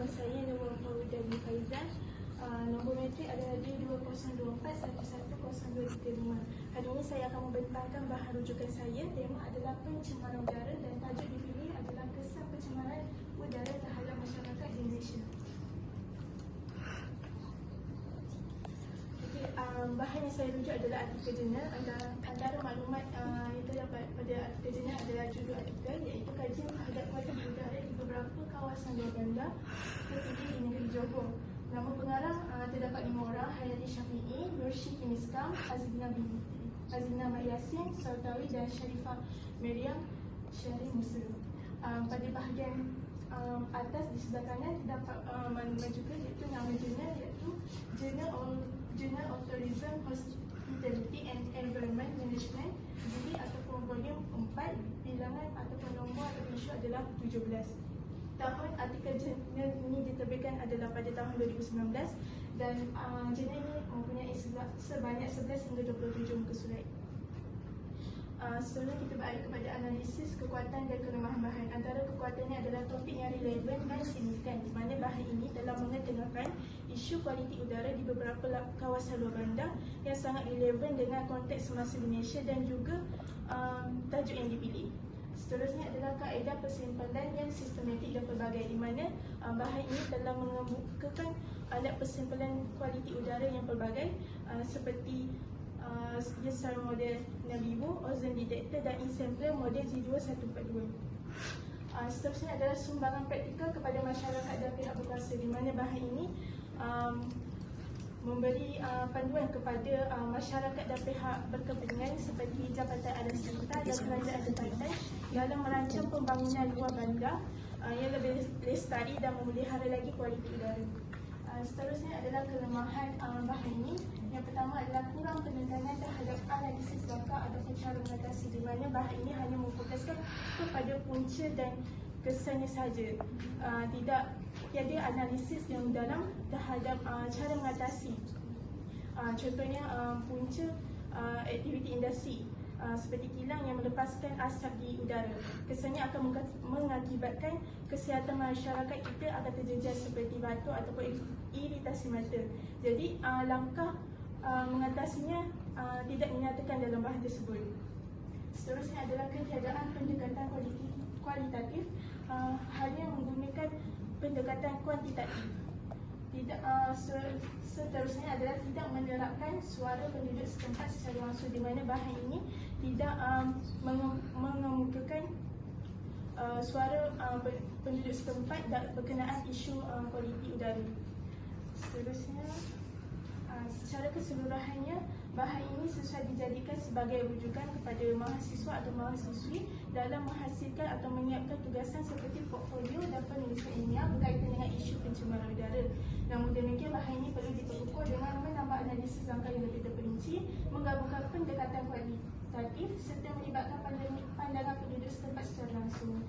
nama saya Nurul Fawida bin Faizan. Nombor metrik adalah D2024110235. Hari ini saya akan membentangkan bahan rujukan saya. Tema adalah pencemaran udara dan tajuk dipilih adalah kesan pencemaran udara terhadap masyarakat di Malaysia. Bahan yang saya rujuk adalah artikel jurnal. Antara maklumat yang terdapat pada artikel jurnal adalah judul artikel, iaitu kajian terhadap kualiti udara di beberapa kawasan luar bandar terpilih di negeri Johor. Nama pengarang terdapat 5 orang: Hayati Syafi'i, Nursyid Miskam, Azina Yasin, Sautawi dan Sharifah Maryam Syarif Musa. Pada bahagian atas di sebelah kanan terdapat maklumat juga, iaitu nama jurnal, iaitu Journal of Tourism, Hospitality and Environment Management, jilid ataupun volume 4, bilangan ataupun nombor atau isu adalah 17. Tahun artikel jurnal ini diterbitkan adalah pada tahun 2019 dan jurnal ini mempunyai sebanyak 11 hingga 27 muka surat. Seterusnya kita beralih kepada analisis kekuatan dan kelemahan bahan. Antara kekuatannya adalah topik yang relevan dan signifikan, di mana bahan ini telah mengetengahkan isu kualiti udara di beberapa kawasan luar bandar yang sangat relevan dengan konteks semasa di Malaysia dan juga tajuk yang dipilih. Seterusnya adalah kaedah persimpanan yang sistematik dan pelbagai, di mana bahan ini telah mengemukakan alat persimpanan kualiti udara yang pelbagai seperti SAR model Navivo, ozone detector dan e-sampler model G2142. Seterusnya adalah sumbangan praktikal kepada masyarakat dan pihak berkuasa, di mana bahan ini memberi panduan kepada masyarakat dan pihak berkepentingan seperti Jabatan Alam Sekitar dan Kerajaan Tempatan dalam merancang pembangunan luar bandar yang lebih lestari dan memelihara lagi kualiti udara. Seterusnya adalah kelemahan bahan ini. Yang pertama adalah kurang penekanan terhadap analisis langkah ataupun cara mengatasi, di mana bahan ini hanya memfokuskan kepada punca dan kesannya sahaja. Tiada analisis yang mendalam terhadap cara mengatasi. Contohnya punca aktiviti industri seperti kilang yang melepaskan asap di udara. Kesannya akan mengakibatkan kesihatan masyarakat kita akan terjejas seperti batuk ataupun iritasi mata. Jadi langkah mengatasinya tidak dinyatakan dalam bahan tersebut. Seterusnya adalah ketiadaan pendekatan kualitatif, hanya menggunakan pendekatan kuantitatif. Seterusnya adalah tidak menerapkan suara penduduk setempat secara langsung, di mana bahan ini tidak mengemukakan suara penduduk setempat berkenaan isu kualiti udara. Seterusnya, secara keseluruhannya bahan ini sesuai dijadikan sebagai rujukan kepada mahasiswa atau mahasiswi dalam menghasilkan atau menyiapkan tugasan seperti portfolio dan penulisan ilmiah berkaitan dengan isu pencemaran udara. Namun demikian, bahan ini perlu diperkukuh dengan menambah analisis langkah yang lebih terperinci, menggabungkan pendekatan kualitatif serta melibatkan pandangan penduduk setempat secara langsung.